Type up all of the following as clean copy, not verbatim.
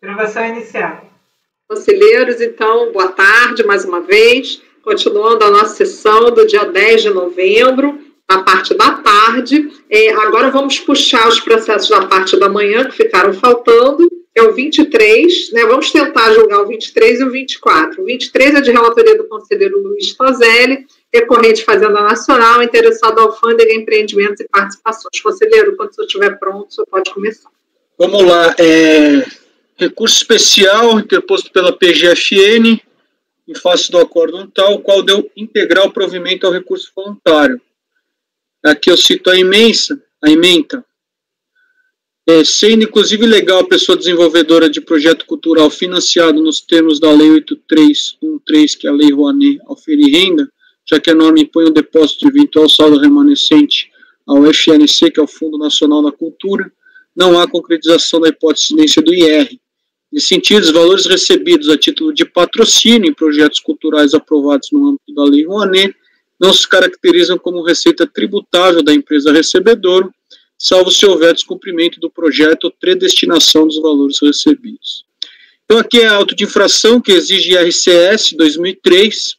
Gravação iniciada. Conselheiros, então, boa tarde mais uma vez. Continuando a nossa sessão do dia 10 de novembro, na parte da tarde. Agora vamos puxar os processos da parte da manhã que ficaram faltando. É o 23, né? Vamos tentar julgar o 23 e o 24. O 23 é de relatoria do conselheiro Luiz Toselli, recorrente Fazenda Nacional, interessado à alfândega, empreendimentos e participações. Conselheiro, quando o senhor estiver pronto, o senhor pode começar. Vamos lá. Recurso especial interposto pela PGFN, em face do acórdão tal, o qual deu integral provimento ao recurso voluntário. Aqui eu cito a ementa. Sendo inclusive legal a pessoa desenvolvedora de projeto cultural financiado nos termos da Lei 8313, que é a Lei Rouanet, auferir renda, já que a norma impõe o depósito de eventual saldo remanescente ao FNC, que é o Fundo Nacional da Cultura, não há concretização da hipótese de incidência do IR. Nesse sentido, os valores recebidos a título de patrocínio em projetos culturais aprovados no âmbito da Lei Rouanet não se caracterizam como receita tributável da empresa recebedora, salvo se houver descumprimento do projeto ou predestinação dos valores recebidos. Então, aqui é a auto de infração que exige IRCS 2003,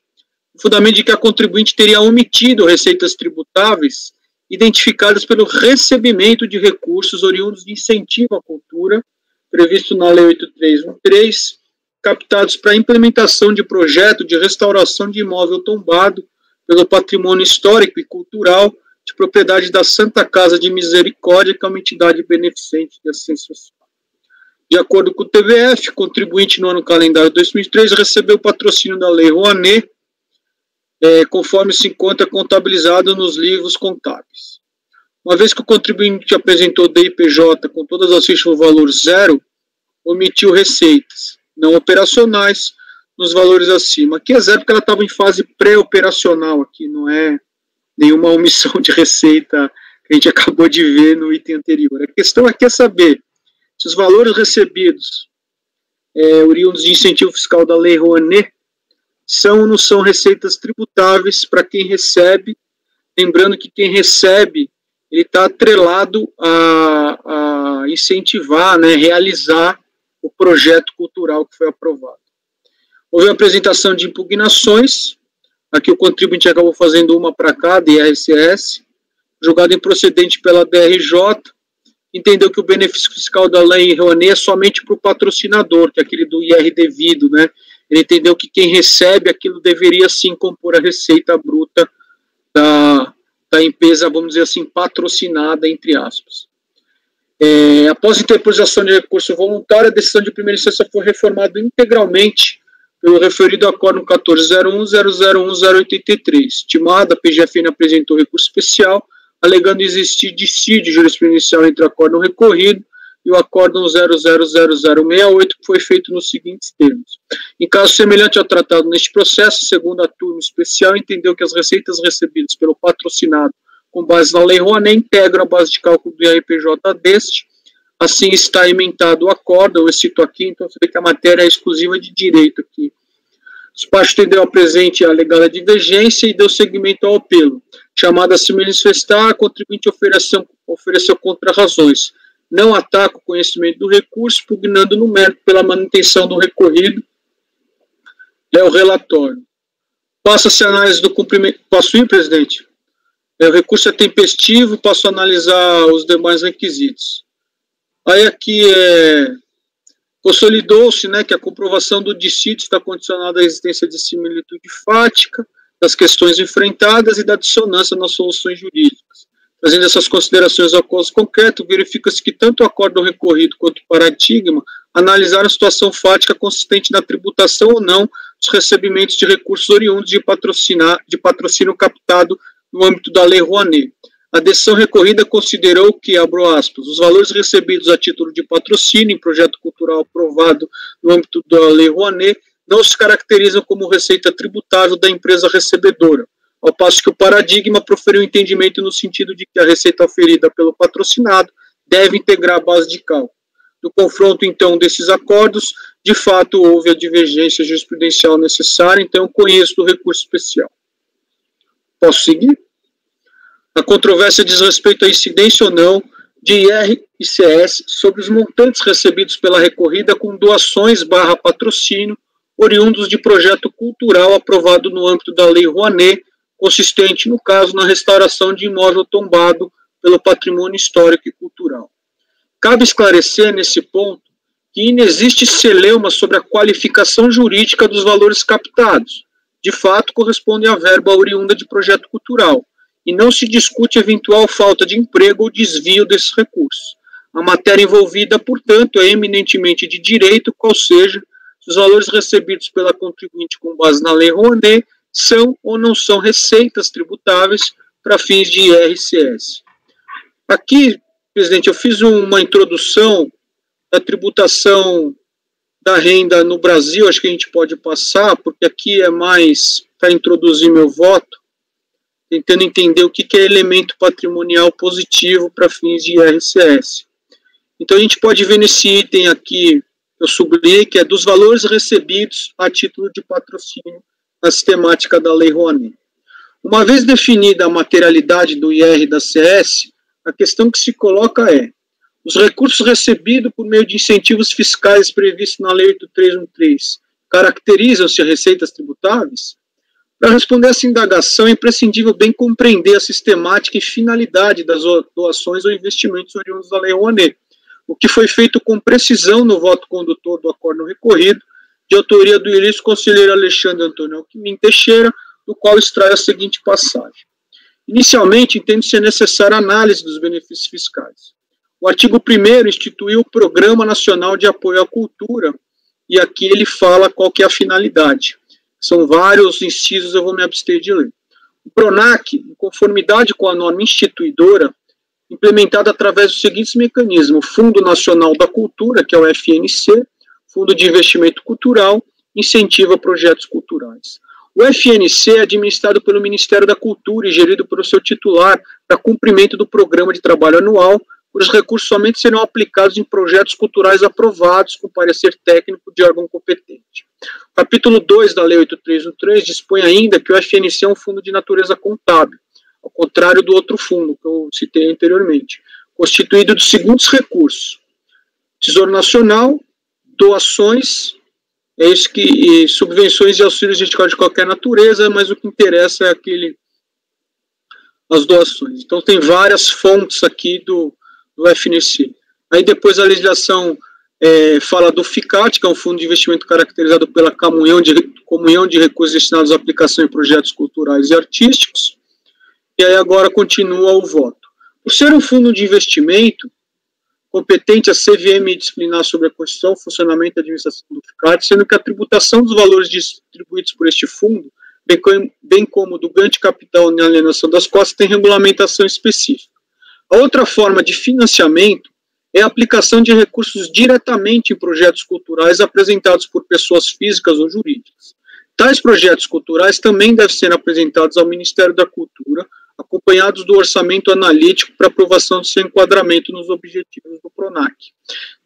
o fundamento de que a contribuinte teria omitido receitas tributáveis identificadas pelo recebimento de recursos oriundos de incentivo à cultura, previsto na Lei 8313, captados para a implementação de projeto de restauração de imóvel tombado pelo patrimônio histórico e cultural de propriedade da Santa Casa de Misericórdia, que é uma entidade beneficente de assistência social. De acordo com o TVF, o contribuinte no ano calendário 2003 recebeu o patrocínio da Lei Rouanet, conforme se encontra contabilizado nos livros contábeis. Uma vez que o contribuinte apresentou DIPJ com todas as fichas no valor zero, omitiu receitas não operacionais nos valores acima. Aqui é zero porque ela estava em fase pré-operacional, aqui não é nenhuma omissão de receita que a gente acabou de ver no item anterior. A questão aqui é saber se os valores recebidos oriundos de incentivo fiscal da Lei Rouanet são ou não são receitas tributáveis para quem recebe, lembrando que quem recebe ele está atrelado a incentivar, né, realizar o projeto cultural que foi aprovado. Houve a apresentação de impugnações, aqui o contribuinte acabou fazendo uma para cada, IRCS, julgado improcedente pela DRJ, entendeu que o benefício fiscal da Lei Rouanet é somente para o patrocinador, que é aquele do IR devido, né? Ele entendeu que quem recebe aquilo deveria sim compor a receita bruta da empresa, vamos dizer assim, patrocinada, entre aspas. Após interposição de recurso voluntário, a decisão de primeira instância foi reformada integralmente pelo referido acórdão 14.01.001.083. Estimada, a PGFN apresentou recurso especial, alegando existir dissídio jurisprudencial entre o acórdão recorrido e o acórdão 000068, que foi feito nos seguintes termos. Em caso semelhante ao tratado neste processo, segundo a turma especial, entendeu que as receitas recebidas pelo patrocinado com base na Lei Rouanet integram a base de cálculo do IRPJ deste, assim está emendado o acórdão, eu cito aqui, então você vê que a matéria é exclusiva de direito aqui. Os partes entenderam a presente e alegada divergência e deu seguimento ao apelo. Chamada a se manifestar, a contribuinte ofereceu contra-razões. Não ataca o conhecimento do recurso, pugnando no mérito pela manutenção do recorrido. É o relatório. Passa-se a análise do cumprimento. Posso ir, presidente? O recurso é tempestivo, passo a analisar os demais requisitos. Aí aqui consolidou-se, né, que a comprovação do dissídio está condicionada à existência de similitude fática, das questões enfrentadas e da dissonância nas soluções jurídicas. Trazendo essas considerações ao caso concreto, verifica-se que tanto o acórdão recorrido quanto o paradigma analisaram a situação fática consistente na tributação ou não dos recebimentos de recursos oriundos de patrocínio captado no âmbito da Lei Rouanet. A decisão recorrida considerou que, abro aspas, os valores recebidos a título de patrocínio em projeto cultural aprovado no âmbito da Lei Rouanet não se caracterizam como receita tributável da empresa recebedora, ao passo que o paradigma proferiu o entendimento no sentido de que a receita oferida pelo patrocinado deve integrar a base de cálculo. No confronto, então, desses acordos, de fato, houve a divergência jurisprudencial necessária, então, conheço do recurso especial. Posso seguir? A controvérsia diz respeito à incidência ou não de IR/ICS sobre os montantes recebidos pela recorrida com doações/patrocínio oriundos de projeto cultural aprovado no âmbito da Lei Rouanet, consistente, no caso, na restauração de imóvel tombado pelo patrimônio histórico e cultural. Cabe esclarecer, nesse ponto, que inexiste celeuma sobre a qualificação jurídica dos valores captados. De fato, correspondem à verba oriunda de projeto cultural, e não se discute eventual falta de emprego ou desvio desses recursos. A matéria envolvida, portanto, é eminentemente de direito, qual seja, se os valores recebidos pela contribuinte com base na Lei Rouanet são ou não são receitas tributáveis para fins de IR/ICS. Aqui, presidente, eu fiz uma introdução da tributação da renda no Brasil, acho que a gente pode passar, porque aqui é mais para introduzir meu voto, tentando entender o que é elemento patrimonial positivo para fins de IR/ICS. Então, a gente pode ver nesse item aqui, eu sublinhei, que é dos valores recebidos a título de patrocínio na sistemática da Lei Rouanet. Uma vez definida a materialidade do IR e da CS, a questão que se coloca é: os recursos recebidos por meio de incentivos fiscais previstos na Lei 8313 caracterizam-se receitas tributáveis? Para responder essa indagação, é imprescindível bem compreender a sistemática e finalidade das doações ou investimentos oriundos da Lei Rouanet, o que foi feito com precisão no voto condutor do acordo recorrido, de autoria do ilustro conselheiro Alexandre Antônio Alckmin Teixeira, do qual extrai a seguinte passagem. Inicialmente, entende ser necessária análise dos benefícios fiscais. O artigo 1º instituiu o Programa Nacional de Apoio à Cultura, e aqui ele fala qual que é a finalidade. São vários incisos, eu vou me abster de ler. O PRONAC, em conformidade com a norma instituidora, implementada através dos seguintes mecanismos: Fundo Nacional da Cultura, que é o FNC, Fundo de Investimento Cultural, incentiva projetos culturais. O FNC é administrado pelo Ministério da Cultura e gerido pelo seu titular para cumprimento do programa de trabalho anual, cujos recursos somente serão aplicados em projetos culturais aprovados com parecer técnico de órgão competente. O capítulo 2 da Lei 8313 dispõe ainda que o FNC é um fundo de natureza contábil, ao contrário do outro fundo que eu citei anteriormente, constituído dos seguintes recursos: Tesouro Nacional, doações, e subvenções e auxílios de qualquer natureza, mas o que interessa é as doações. Então tem várias fontes aqui do FNC. Aí depois a legislação fala do FICAT, que é um fundo de investimento caracterizado pela comunhão de recursos destinados à aplicação em projetos culturais e artísticos. E aí agora continua o voto. Por ser um fundo de investimento, competente a CVM disciplinar sobre a Constituição, funcionamento e administração do FICAT, sendo que a tributação dos valores distribuídos por este fundo, bem como do ganho de capital na alienação das costas, tem regulamentação específica. A outra forma de financiamento é a aplicação de recursos diretamente em projetos culturais apresentados por pessoas físicas ou jurídicas. Tais projetos culturais também devem ser apresentados ao Ministério da Cultura, acompanhados do orçamento analítico para aprovação do seu enquadramento nos objetivos do PRONAC.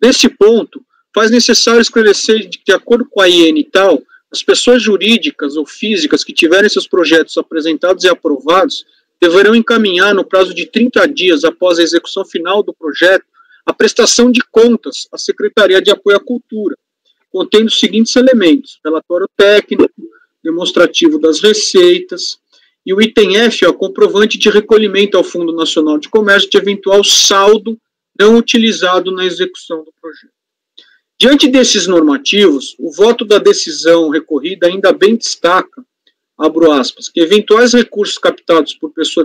Nesse ponto, faz necessário esclarecer que, de acordo com a IN e tal, as pessoas jurídicas ou físicas que tiverem seus projetos apresentados e aprovados deverão encaminhar, no prazo de 30 dias após a execução final do projeto, a prestação de contas à Secretaria de Apoio à Cultura, contendo os seguintes elementos: relatório técnico, demonstrativo das receitas, e o item F é o comprovante de recolhimento ao Fundo Nacional de Comércio de eventual saldo não utilizado na execução do projeto. Diante desses normativos, o voto da decisão recorrida ainda bem destaca, abro aspas, que eventuais recursos captados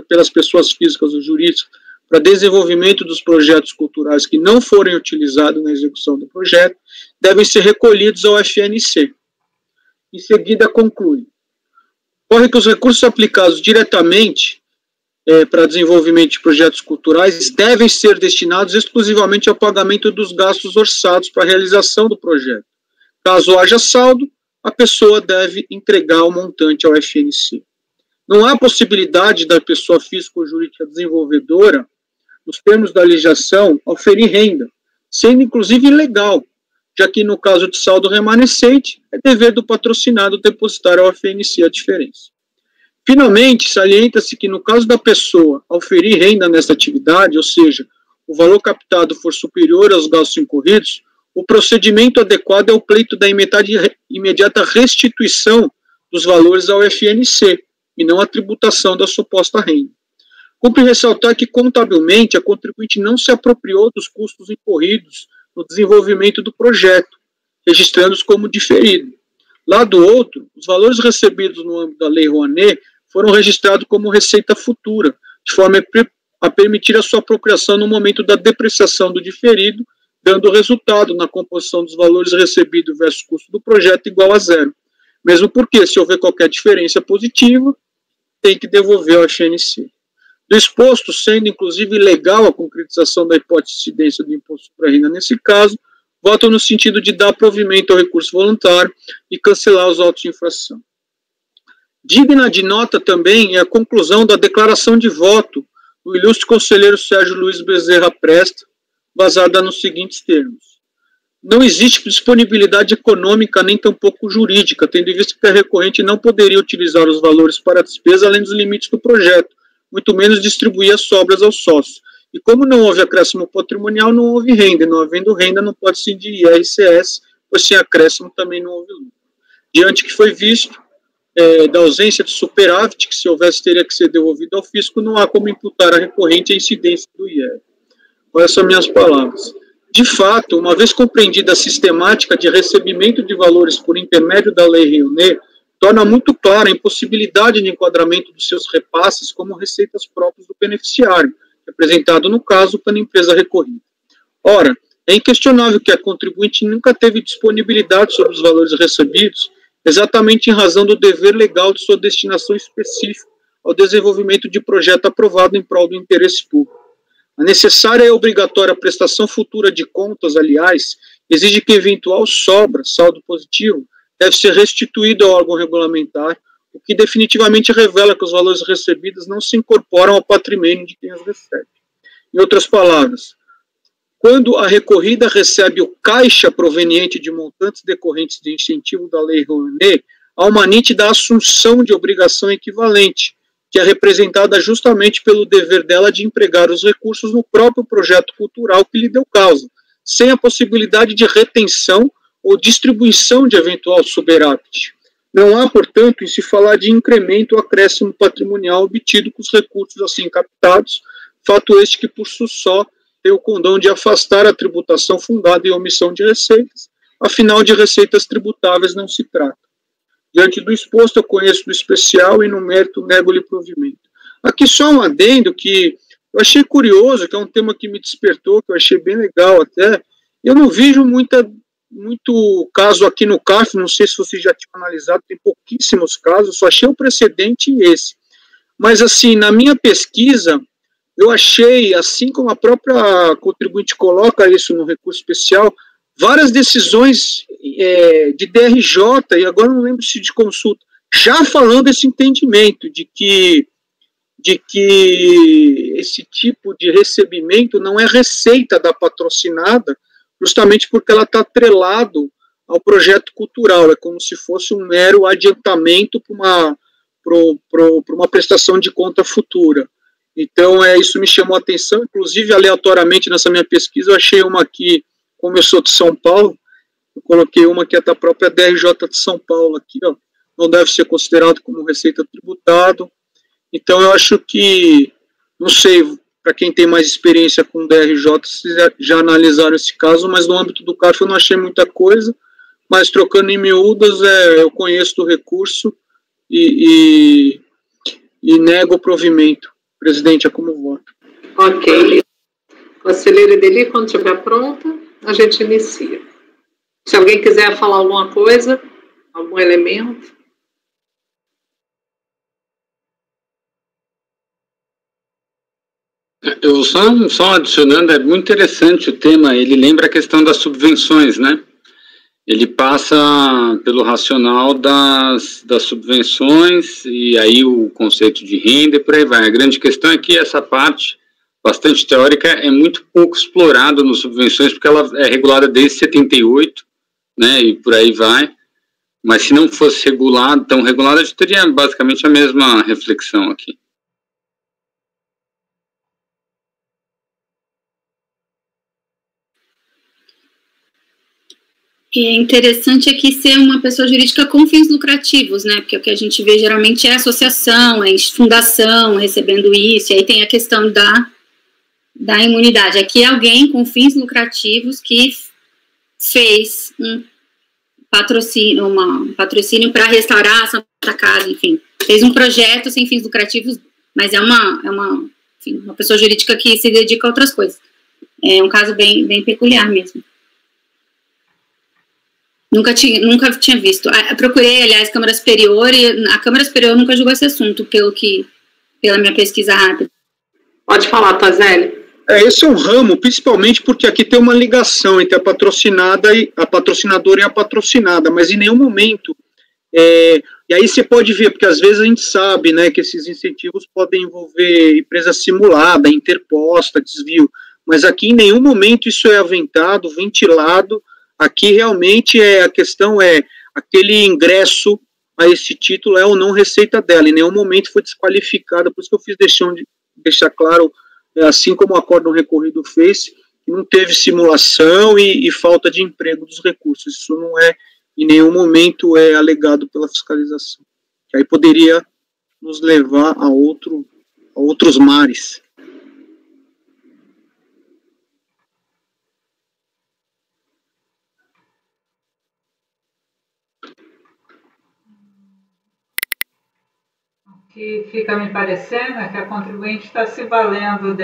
pelas pessoas físicas ou jurídicas para desenvolvimento dos projetos culturais que não forem utilizados na execução do projeto devem ser recolhidos ao FNC. Em seguida, conclui: ocorre que os recursos aplicados diretamente para desenvolvimento de projetos culturais devem ser destinados exclusivamente ao pagamento dos gastos orçados para a realização do projeto. Caso haja saldo, a pessoa deve entregar o montante ao FNC. Não há possibilidade da pessoa física ou jurídica desenvolvedora, nos termos da legislação, oferir renda, sendo inclusive ilegal, já que no caso de saldo remanescente, é dever do patrocinado depositar ao FNC a diferença. Finalmente, salienta-se que no caso da pessoa oferir renda nesta atividade, ou seja, o valor captado for superior aos gastos incorridos, o procedimento adequado é o pleito da imediata restituição dos valores ao FNC, e não a tributação da suposta renda. Cumpre ressaltar que, contabilmente, a contribuinte não se apropriou dos custos incorridos no desenvolvimento do projeto, registrando-os como diferido. Lá do outro, os valores recebidos no âmbito da Lei Rouanet foram registrados como receita futura, de forma a permitir a sua apropriação no momento da depreciação do diferido, dando resultado na composição dos valores recebidos versus custo do projeto igual a zero. Mesmo porque, se houver qualquer diferença positiva, tem que devolver ao FNC. Do exposto, sendo inclusive ilegal a concretização da hipótese de incidência do imposto sobre a renda nesse caso, votam no sentido de dar provimento ao recurso voluntário e cancelar os autos de infração. Digna de nota também é a conclusão da declaração de voto do ilustre conselheiro Sérgio Luiz Bezerra Presta, vazada nos seguintes termos. Não existe disponibilidade econômica nem tampouco jurídica, tendo em vista que a recorrente não poderia utilizar os valores para a despesa além dos limites do projeto, muito menos distribuir as sobras aos sócios. E como não houve acréscimo patrimonial, não houve renda, e não havendo renda não pode se de IRCS, pois sem acréscimo também não houve lucro. Diante que foi visto, da ausência de superávit, que se houvesse teria que ser devolvido ao fisco, não há como imputar a recorrente a incidência do IR. Olha só minhas palavras. De fato, uma vez compreendida a sistemática de recebimento de valores por intermédio da Lei Rouanet, torna muito clara a impossibilidade de enquadramento dos seus repasses como receitas próprias do beneficiário, representado no caso pela empresa recorrida. Ora, é inquestionável que a contribuinte nunca teve disponibilidade sobre os valores recebidos, exatamente em razão do dever legal de sua destinação específica ao desenvolvimento de projeto aprovado em prol do interesse público. A necessária e obrigatória prestação futura de contas, aliás, exige que eventual sobra, saldo positivo, deve ser restituído ao órgão regulamentar, o que definitivamente revela que os valores recebidos não se incorporam ao patrimônio de quem os recebe. Em outras palavras, quando a recorrida recebe o caixa proveniente de montantes decorrentes de incentivo da Lei Rouanet, há uma nítida assunção de obrigação equivalente, que é representada justamente pelo dever dela de empregar os recursos no próprio projeto cultural que lhe deu causa, sem a possibilidade de retenção ou distribuição de eventual superávit. Não há, portanto, em se falar de incremento ou acréscimo patrimonial obtido com os recursos assim captados, fato este que por si só tem o condão de afastar a tributação fundada em omissão de receitas, afinal de receitas tributáveis não se trata. Diante do exposto, eu conheço do especial e no mérito nego-lhe provimento. Aqui só um adendo que eu achei curioso, que é um tema que me despertou, que eu achei bem legal até. Eu não vejo muito caso aqui no CARF, não sei se vocês já tinham analisado, tem pouquíssimos casos, só achei o precedente esse. Mas, assim, na minha pesquisa, eu achei, assim como a própria contribuinte coloca isso no recurso especial, várias decisões de DRJ, e agora não lembro se de consulta, já falando esse entendimento de que esse tipo de recebimento não é receita da patrocinada, justamente porque ela está atrelado ao projeto cultural, é como se fosse um mero adiantamento para uma prestação de conta futura. Então, isso me chamou a atenção, inclusive, aleatoriamente, nessa minha pesquisa, eu achei uma aqui, como eu sou de São Paulo, eu coloquei uma que é da própria DRJ de São Paulo, aqui, ó, não deve ser considerado como receita tributado. Então, eu acho que, não sei, para quem tem mais experiência com DRJ, vocês já analisaram esse caso, mas no âmbito do CARF eu não achei muita coisa, mas trocando em miúdas, eu conheço do recurso e nego o provimento. Presidente, é como voto. Ok. Conselheiro Ideli, quando estiver pronta, a gente inicia. Se alguém quiser falar alguma coisa, algum elemento. Eu só adicionando, é muito interessante o tema, ele lembra a questão das subvenções, né? Ele passa pelo racional das subvenções e aí o conceito de renda e por aí vai. A grande questão é que essa parte bastante teórica é muito pouco explorada nas subvenções porque ela é regulada desde 78, né, e por aí vai. Mas se não fosse regulada, tão regulada, a gente teria basicamente a mesma reflexão aqui. E é interessante aqui ser uma pessoa jurídica com fins lucrativos, né? Porque o que a gente vê geralmente é associação, é fundação recebendo isso, e aí tem a questão da imunidade. Aqui é alguém com fins lucrativos que fez um patrocínio para restaurar a Santa Casa, enfim. Fez um projeto sem fins lucrativos, mas é uma pessoa jurídica que se dedica a outras coisas. É um caso bem peculiar mesmo. Nunca tinha visto. Procurei, aliás, Câmara Superior, e a Câmara Superior nunca julgou esse assunto, pela minha pesquisa rápida. Pode falar, Tozelli. Esse é um ramo, principalmente porque aqui tem uma ligação entre a patrocinadora e a patrocinada, mas em nenhum momento, e aí você pode ver, porque às vezes a gente sabe, né, que esses incentivos podem envolver empresa simulada, interposta, desvio, mas aqui em nenhum momento isso é aventado, ventilado. Aqui realmente a questão é aquele ingresso a esse título é ou não receita dela, em nenhum momento foi desqualificada, por isso que eu fiz deixar claro, assim como o acórdão recorrido fez, que não teve simulação e falta de emprego dos recursos, isso não é, em nenhum momento é alegado pela fiscalização, que aí poderia nos levar a outros mares. Que fica me parecendo é que a contribuinte está se valendo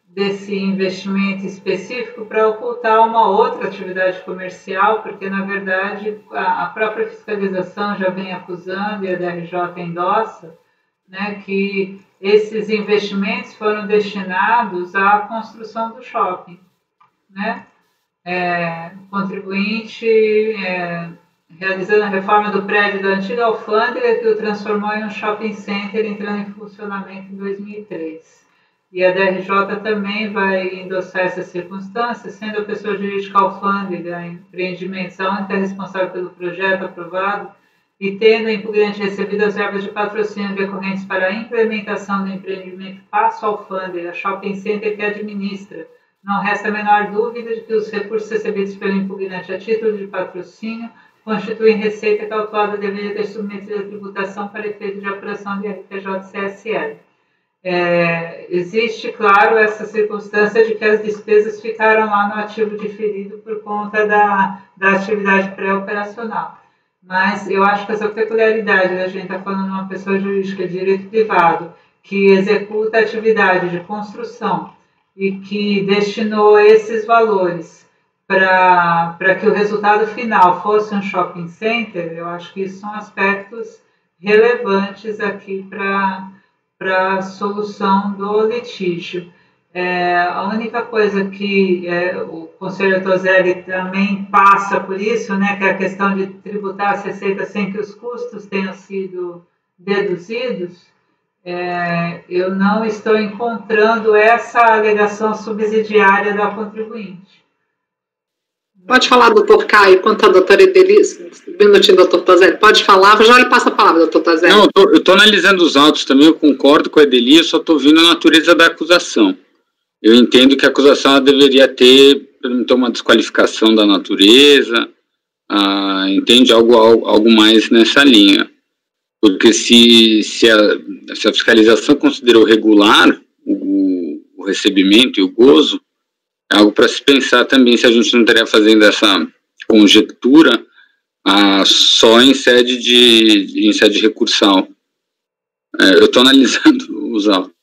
desse investimento específico para ocultar uma outra atividade comercial, porque, na verdade, a própria fiscalização já vem acusando, e a DRJ endossa, né, que esses investimentos foram destinados à construção do shopping, né? Contribuinte realizando a reforma do prédio da antiga alfândega, que o transformou em um shopping center, entrando em funcionamento em 2003. E a DRJ também vai endossar essas circunstâncias, sendo a pessoa jurídica alfândega, empreendimentos, a única responsável pelo projeto aprovado, e tendo a impugnante recebido as verbas de patrocínio decorrentes para a implementação do empreendimento Passo Alfândega, shopping center que administra. Não resta a menor dúvida de que os recursos recebidos pelo impugnante a título de patrocínio constituem receita que a autuada deveria ter submetido à tributação para efeito de apuração de RTJ-CSL. Existe, claro, essa circunstância de que as despesas ficaram lá no ativo diferido por conta da atividade pré-operacional. Mas eu acho que essa peculiaridade da gente estar falando de uma pessoa jurídica de direito privado que executa a atividade de construção e que destinou esses valores para que o resultado final fosse um shopping center, eu acho que isso são aspectos relevantes aqui para a solução do litígio. A única coisa que o conselheiro Tozelli também passa por isso, né, que é a questão de tributar as receitas sem que os custos tenham sido deduzidos, eu não estou encontrando essa alegação subsidiária da contribuinte. Pode falar, doutor Caio, enquanto a doutora Edelise, um minutinho, doutor Tozelli, pode falar, já lhe passo a palavra, doutor Tozelli. Não, eu estou analisando os autos também, eu concordo com a Edelise, eu só estou vendo a natureza da acusação. Eu entendo que a acusação deveria ter uma desqualificação da natureza, entende algo mais nessa linha. Porque se a fiscalização considerou regular o recebimento e o gozo, é algo para se pensar também se a gente não estaria fazendo essa conjectura só em sede recursal. Eu estou analisando os autos.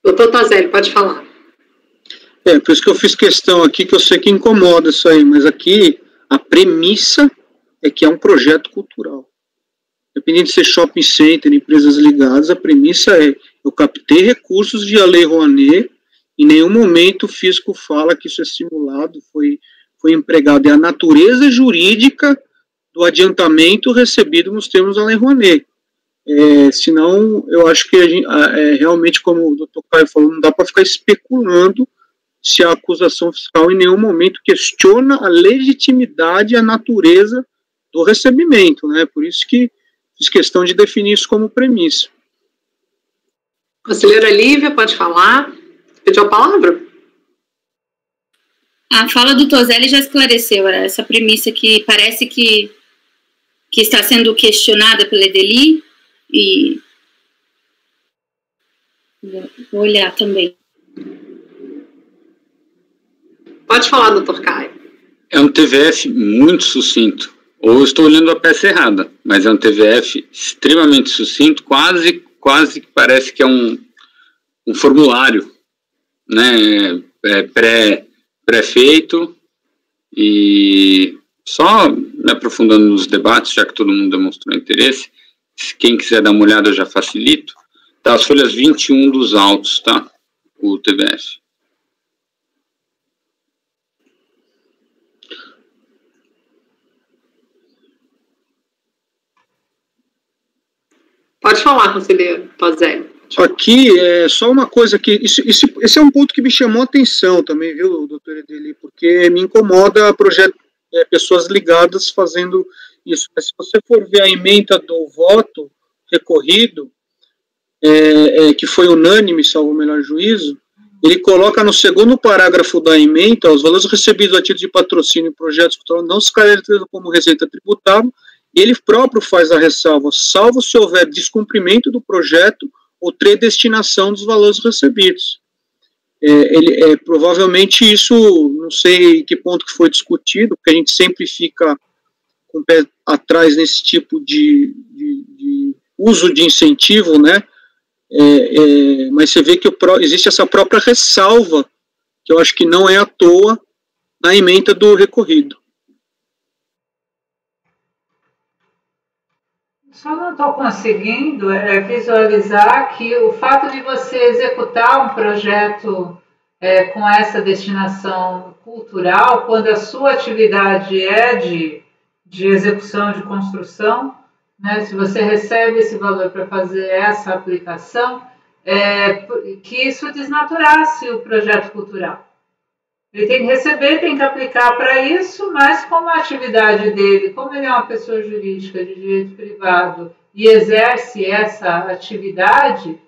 Doutor Tozelli, pode falar. Por isso que eu fiz questão aqui, que eu sei que incomoda isso aí, mas aqui a premissa é que é um projeto cultural. Independente de ser shopping center, empresas ligadas, a premissa é: eu captei recursos via Lei Rouanet, em nenhum momento o fisco fala que isso é simulado, foi empregado. É a natureza jurídica do adiantamento recebido nos termos da Lei Rouanet. Senão, eu acho que realmente, como o doutor Caio falou, não dá para ficar especulando se a acusação fiscal em nenhum momento questiona a legitimidade e a natureza do recebimento, né? Por isso que fiz questão de definir isso como premissa. Conselheira Lívia, pode falar? Pediu a palavra? A fala do Toselli já esclareceu essa premissa que parece que está sendo questionada pela Edeli, e vou olhar também. Pode falar, doutor Caio. É um TVF muito sucinto. Ou eu estou olhando a peça errada, mas é um TVF extremamente sucinto, quase que parece que é um formulário, né, pré-feito, e só me aprofundando nos debates, já que todo mundo demonstrou interesse, quem quiser dar uma olhada eu já facilito, tá, as folhas 21 dos autos, tá, o TVF. Pode falar, conselheiro Toselli. Aqui, só uma coisa que, esse é um ponto que me chamou a atenção também, viu, doutor Edeli, porque me incomoda pessoas ligadas fazendo isso. Mas se você for ver a ementa do voto recorrido, que foi unânime, salvo o melhor juízo, ele coloca no segundo parágrafo da ementa: os valores recebidos a título de patrocínio em projetos culturais não se caracterizam como receita tributável. Ele próprio faz a ressalva, salvo se houver descumprimento do projeto ou predestinação dos valores recebidos. Provavelmente isso, não sei que ponto que foi discutido, porque a gente sempre fica com o pé atrás nesse tipo de uso de incentivo, né? Mas você vê que existe essa própria ressalva, que eu acho que não é à toa, na ementa do recorrido. Só não estou conseguindo visualizar que o fato de você executar um projeto com essa destinação cultural, quando a sua atividade é de execução de construção, né, se você recebe esse valor para fazer essa aplicação, que isso desnaturasse o projeto cultural. Ele tem que receber, tem que aplicar para isso, mas como a atividade dele, como ele é uma pessoa jurídica de direito privado e exerce essa atividade,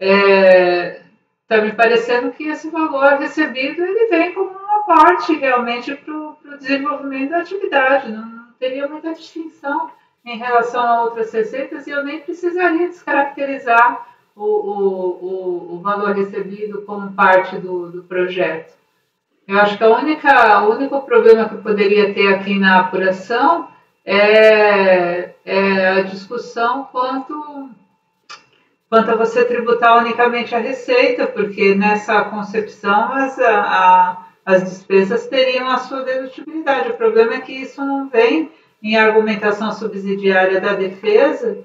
está me parecendo que esse valor recebido ele vem como um aporte realmente para o desenvolvimento da atividade. Não teria muita distinção em relação a outras receitas, e eu nem precisaria descaracterizar o valor recebido como parte do projeto. Eu acho que o único problema que eu poderia ter aqui na apuração é a discussão quanto a você tributar unicamente a receita, porque nessa concepção as despesas teriam a sua dedutibilidade. O problema é que isso não vem em argumentação subsidiária da defesa,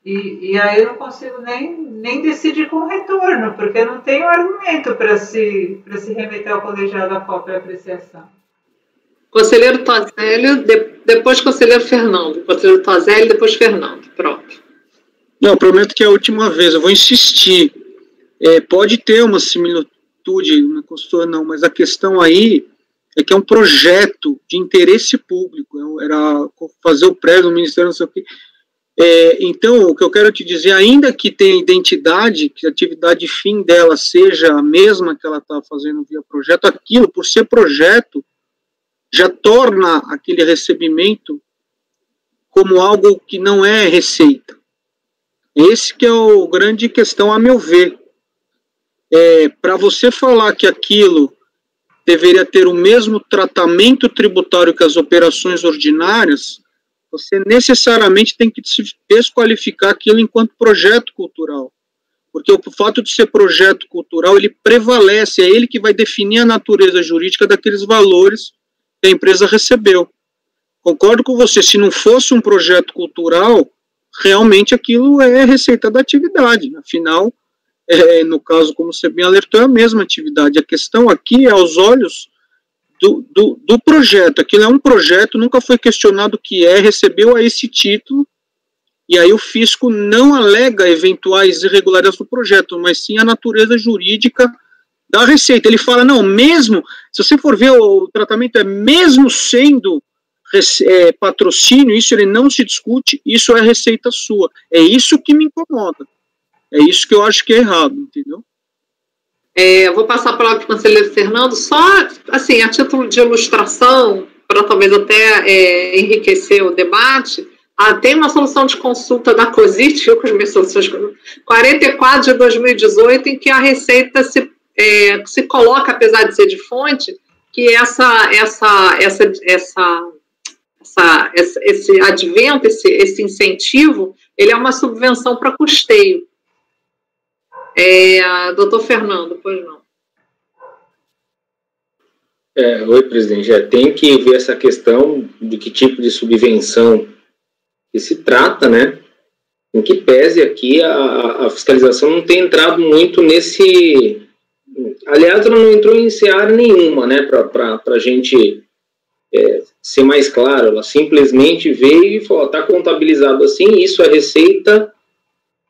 e aí eu não consigo nem decidir com retorno, porque não tenho argumento para se remeter ao colegiado à própria apreciação. Conselheiro Toselli, depois conselheiro Fernando. Conselheiro Toselli, depois Fernando. Pronto. Não, prometo que é a última vez, eu vou insistir. Pode ter uma similitude na consultora, não, mas a questão aí é que é um projeto de interesse público, era fazer o prédio do Ministério, não sei o quê. Então, o que eu quero te dizer, ainda que tenha identidade, que a atividade fim dela seja a mesma que ela está fazendo via projeto, aquilo, por ser projeto, já torna aquele recebimento como algo que não é receita. Esse que é o grande questão, a meu ver. Para você falar que aquilo deveria ter o mesmo tratamento tributário que as operações ordinárias, você necessariamente tem que desqualificar aquilo enquanto projeto cultural. Porque o fato de ser projeto cultural, ele prevalece, é ele que vai definir a natureza jurídica daqueles valores que a empresa recebeu. Concordo com você, se não fosse um projeto cultural, realmente aquilo é receita da atividade. Afinal, no caso, como você bem alertou, é a mesma atividade. A questão aqui é aos olhos do projeto. Aquilo é um projeto, nunca foi questionado o que recebeu a esse título, e aí o fisco não alega eventuais irregularidades do projeto, mas sim a natureza jurídica da receita. Ele fala, não, mesmo, se você for ver o tratamento, mesmo sendo patrocínio, isso ele não se discute, isso é receita sua. É isso que me incomoda. É isso que eu acho que é errado, entendeu? Vou passar a palavra para o conselheiro Fernando, só assim, a título de ilustração, para talvez até enriquecer o debate. Tem uma solução de consulta da COSIT, eu com as minhas soluções 44 de 2018, em que a Receita se coloca, apesar de ser de fonte, que esse advento, esse incentivo, ele é uma subvenção para custeio. Doutor Fernando, pois não. Oi, presidente. Tem que ver essa questão de que tipo de subvenção que se trata, né? Em que pese aqui a fiscalização não tem entrado muito nesse... Aliás, ela não entrou em seara nenhuma, né? Para a gente ser mais claro. Ela simplesmente veio e falou, está contabilizado assim, isso é receita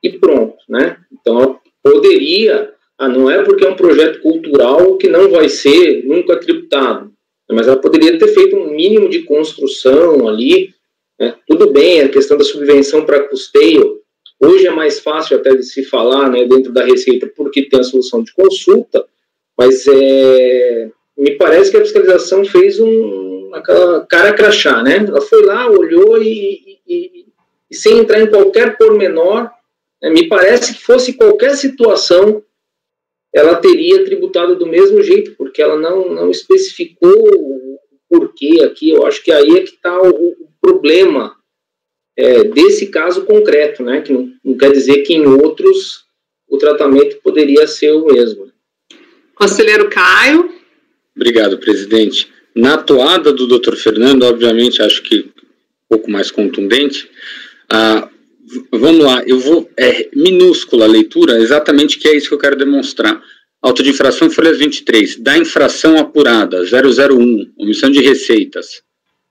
e pronto, né? Então, ela poderia... não é porque é um projeto cultural que não vai ser nunca tributado, mas ela poderia ter feito um mínimo de construção ali, né? Tudo bem, a questão da subvenção para custeio, hoje é mais fácil até de se falar, né, dentro da Receita, porque tem a solução de consulta, mas me parece que a fiscalização fez aquela cara crachá, né? Ela foi lá, olhou e sem entrar em qualquer pormenor, né, me parece que fosse qualquer situação ela teria tributado do mesmo jeito, porque ela não especificou o porquê aqui. Eu acho que aí é que está o problema desse caso concreto, né? Que não quer dizer que em outros o tratamento poderia ser o mesmo. Conselheiro Caio. Obrigado, presidente. Na atuada do doutor Fernando, obviamente, acho que um pouco mais contundente. Vamos lá, eu vou... minúscula a leitura, exatamente que é isso que eu quero demonstrar. Auto de infração, folha 23. Da infração apurada, 001, omissão de receitas.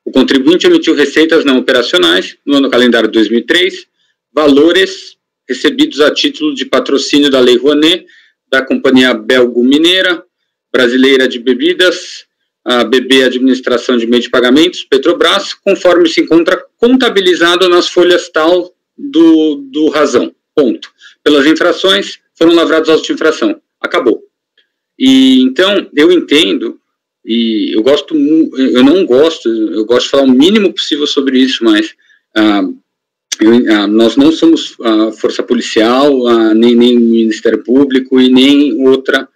O contribuinte emitiu receitas não operacionais no ano calendário 2003, valores recebidos a título de patrocínio da Lei Rouanet, da Companhia Belgo Mineira, Brasileira de Bebidas, a BB Administração de Meio de Pagamentos, Petrobras, conforme se encontra contabilizado nas folhas tal do razão, ponto. Pelas infrações, foram lavrados autos de infração. Acabou. E, então, eu entendo, e eu gosto de falar o mínimo possível sobre isso, mas nós não somos força policial, nem Ministério Público e nem outra,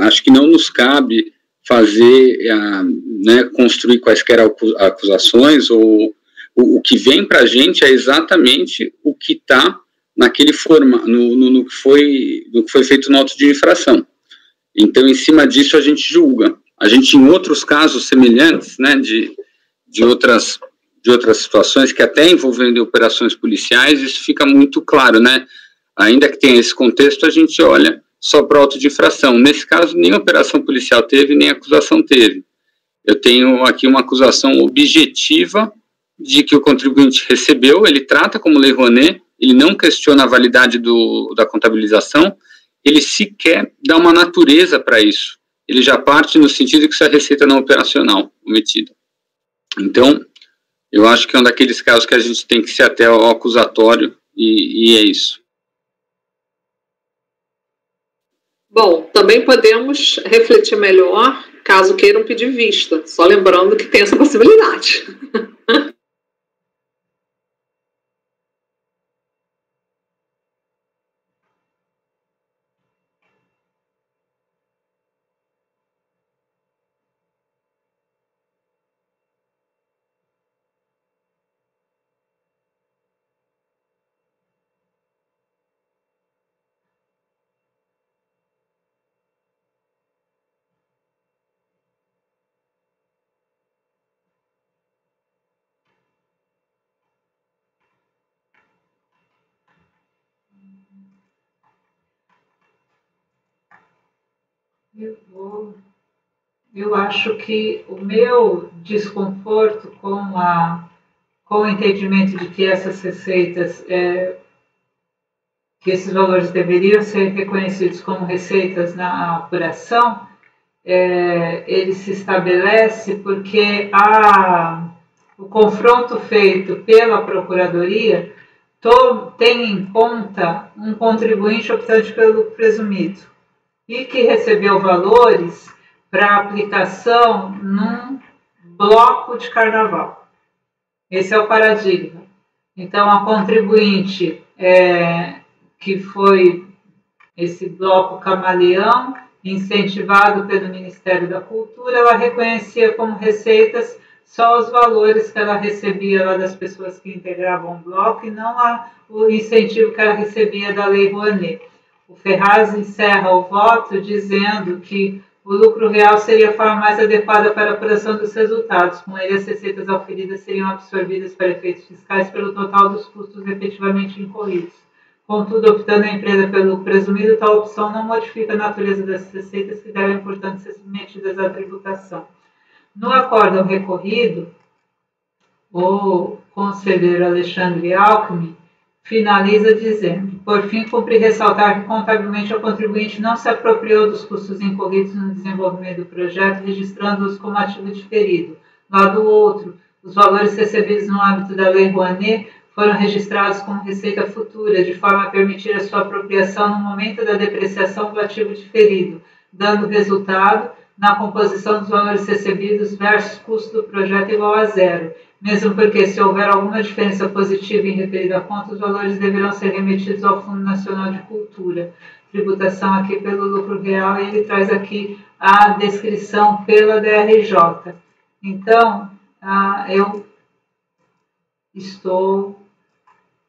acho que não nos cabe fazer, construir quaisquer acusações ou o que vem para a gente é exatamente o que está naquele no que foi feito no auto de infração. Então, em cima disso, a gente julga. A gente, em outros casos semelhantes, né, de outras situações que até envolvendo operações policiais, isso fica muito claro, né? Ainda que tenha esse contexto, a gente olha só para o auto de infração. Nesse caso, nem operação policial teve, nem acusação teve. Eu tenho aqui uma acusação objetiva de que o contribuinte recebeu, ele trata como Lei Rouanet, ele não questiona a validade da contabilização, ele sequer dá uma natureza para isso. Ele já parte no sentido de que isso é receita não operacional omitida. Então, eu acho que é um daqueles casos que a gente tem que ser até ao acusatório, e é isso. Bom, também podemos refletir melhor caso queiram pedir vista, só lembrando que tem essa possibilidade. Eu acho que o meu desconforto com o entendimento de que essas receitas, que esses valores deveriam ser reconhecidos como receitas na apuração, ele se estabelece porque o confronto feito pela Procuradoria tem em conta um contribuinte optante pelo lucro presumido. e que recebeu valores para aplicação num bloco de carnaval. Esse é o paradigma. Então, a contribuinte que foi esse bloco camaleão, incentivado pelo Ministério da Cultura, ela reconhecia como receitas só os valores que ela recebia lá das pessoas que integravam o bloco e não o incentivo que ela recebia da Lei Rouanet. O Ferraz encerra o voto dizendo que o lucro real seria a forma mais adequada para a apuração dos resultados. Com ele, as receitas auferidas seriam absorvidas para efeitos fiscais pelo total dos custos efetivamente incorridos. Contudo, optando a empresa pelo lucro presumido, tal opção não modifica a natureza das receitas que devem, portanto, ser submetidas à tributação. No acórdão recorrido, o conselheiro Alexandre Alckmin finaliza dizendo: por fim, cumpre ressaltar que contabilmente o contribuinte não se apropriou dos custos incorridos no desenvolvimento do projeto, registrando-os como ativo diferido. Lado outro, os valores recebidos no âmbito da Lei Rouanet foram registrados como receita futura, de forma a permitir a sua apropriação no momento da depreciação do ativo diferido, dando resultado na composição dos valores recebidos versus custo do projeto igual a zero. Mesmo porque, se houver alguma diferença positiva em referida conta, os valores deverão ser remetidos ao Fundo Nacional de Cultura. Tributação aqui pelo lucro real, e ele traz aqui a descrição pela DRJ. Então, eu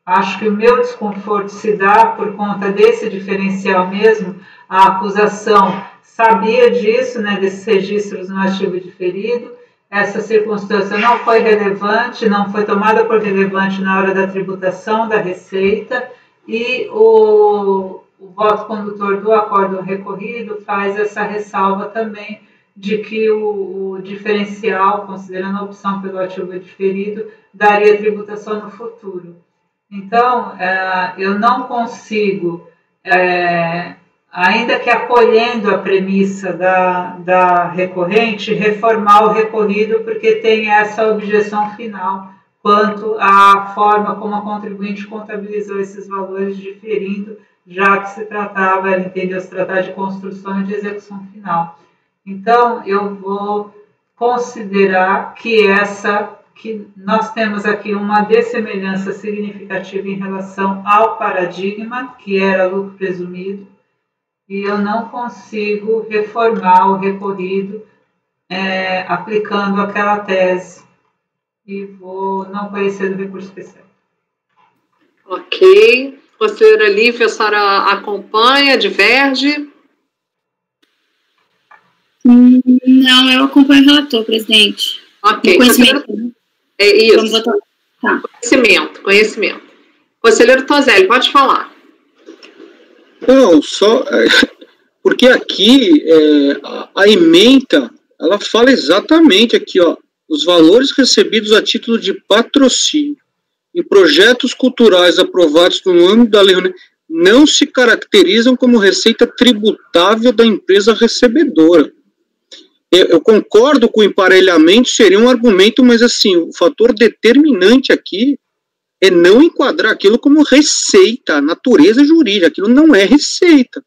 acho que o meu desconforto se dá por conta desse diferencial mesmo. A acusação sabia disso, né, desses registros no ativo diferido. Essa circunstância não foi relevante, não foi tomada por relevante na hora da tributação da receita, e o voto condutor do acórdão recorrido faz essa ressalva também de que o diferencial, considerando a opção pelo ativo diferido, daria tributação no futuro. Então, eu não consigo, ainda que acolhendo a premissa da recorrente, reformar o recorrido, porque tem essa objeção final quanto à forma como a contribuinte contabilizou esses valores, diferindo, já que se tratava, ela entendeu se tratar de construção e de execução final. Então, eu vou considerar que nós temos aqui uma dessemelhança significativa em relação ao paradigma, que era lucro presumido, e eu não consigo reformar o recorrido aplicando aquela tese, e vou não conhecer do recurso especial. Ok. Conselheira Lívia, a senhora acompanha, diverge? Não, eu acompanho o relator, presidente. Ok. Conhecimento. É isso. Vamos votar. Tá. Conhecimento. Conselheiro Toselli, pode falar. Não, só porque aqui a ementa, ela fala exatamente aqui, ó, os valores recebidos a título de patrocínio em projetos culturais aprovados no âmbito da Lei Rouanet não se caracterizam como receita tributável da empresa recebedora. Eu concordo que o emparelhamento seria um argumento, mas assim, o fator determinante aqui é não enquadrar aquilo como receita, natureza jurídica, aquilo não é receita.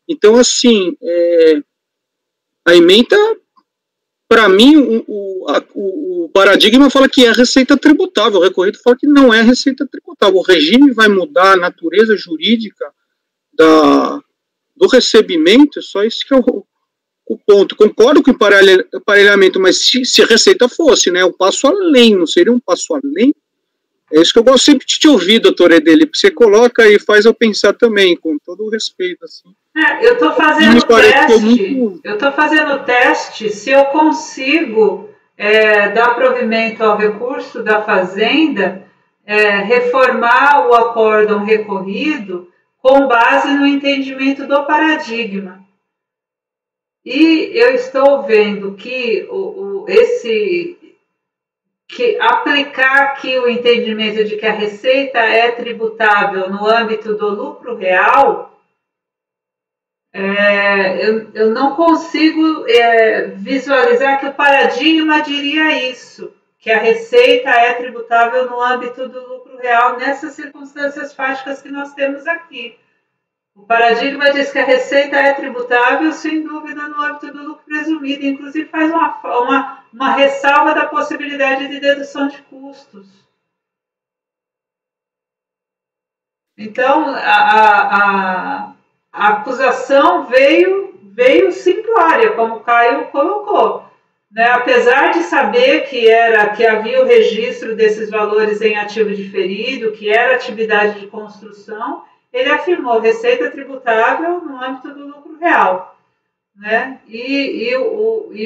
Então, assim, a ementa, para mim, o paradigma fala que é receita tributável, o recorrido fala que não é receita tributável. O regime vai mudar a natureza jurídica do recebimento, só isso que é o ponto. Concordo com o emparelhamento, mas se a receita fosse, né, um passo além, não seria um passo além? É isso que eu gosto sempre de te ouvir, doutor Edeli, porque você coloca e faz eu pensar também, com todo o respeito, assim. Eu estou fazendo teste, eu estou fazendo teste se eu consigo dar provimento ao recurso da Fazenda, reformar o acórdão recorrido com base no entendimento do paradigma. E eu estou vendo que aplicar aqui o entendimento de que a receita é tributável no âmbito do lucro real, eu não consigo visualizar que o paradigma diria isso, que a receita é tributável no âmbito do lucro real nessas circunstâncias fáticas que nós temos aqui. O paradigma diz que a receita é tributável, sem dúvida, no âmbito do lucro presumido. Inclusive, faz uma ressalva da possibilidade de dedução de custos. Então, a acusação veio simplória, como o Caio colocou. Né? Apesar de saber que havia o registro desses valores em ativo diferido, que era atividade de construção, ele afirmou receita tributável no âmbito do lucro real. Né? E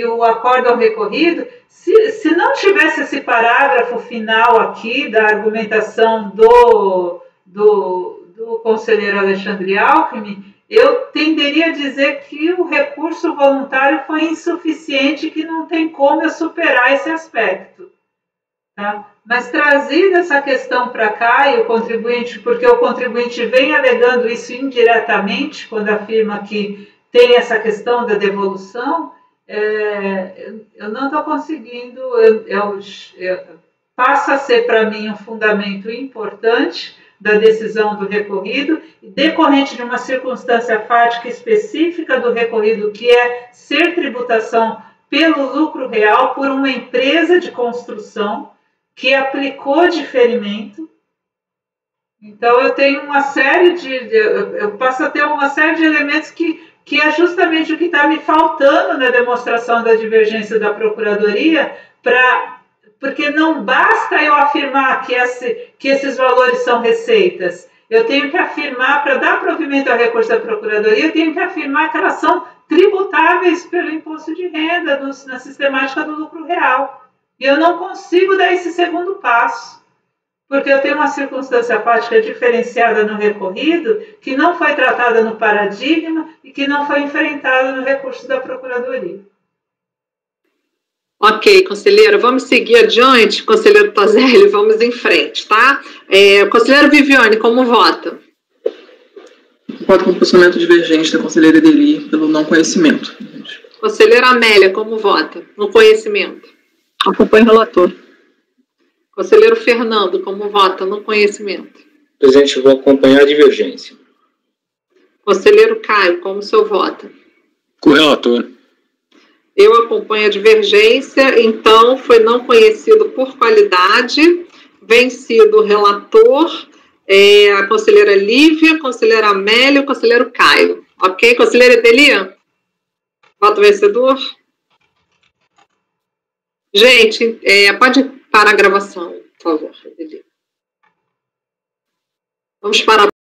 o acórdão recorrido, se não tivesse esse parágrafo final aqui da argumentação do conselheiro Alexandre Alckmin, eu tenderia a dizer que o recurso voluntário foi insuficiente, que não tem como eu superar esse aspecto. Tá? Mas trazida essa questão para cá, e o contribuinte, porque o contribuinte vem alegando isso indiretamente, quando afirma que tem essa questão da devolução, eu não estou conseguindo, passa a ser para mim um fundamento importante da decisão do recorrido, decorrente de uma circunstância fática específica do recorrido, que é ser tributação pelo lucro real por uma empresa de construção que aplicou diferimento. Então, eu tenho uma série eu passo a ter uma série de elementos que é justamente o que está me faltando na demonstração da divergência da Procuradoria, porque não basta eu afirmar que esses valores são receitas. Eu tenho que afirmar, para dar provimento ao recurso da Procuradoria, eu tenho que afirmar que elas são tributáveis pelo imposto de renda na sistemática do lucro real. E eu não consigo dar esse segundo passo, porque eu tenho uma circunstância fática diferenciada no recorrido, que não foi tratada no paradigma e que não foi enfrentada no recurso da Procuradoria. Ok, conselheiro, vamos seguir adiante, conselheiro Tozelli, vamos em frente, tá? Conselheiro Viviane, como vota? Voto com o posicionamento divergente da conselheira Edeli pelo não conhecimento. Conselheira Amélia, como vota? No conhecimento. Acompanho o relator. Conselheiro Fernando, como vota? No conhecimento. Presidente, eu vou acompanhar a divergência. Conselheiro Caio, como o senhor vota? Com o relator. Eu acompanho a divergência, então foi não conhecido por qualidade, vencido o relator, a conselheira Lívia, a conselheira Amélia e o conselheiro Caio. Ok? Conselheira Edeli? Voto vencedor? Gente, pode parar a gravação, por favor, Edeli. Vamos parar.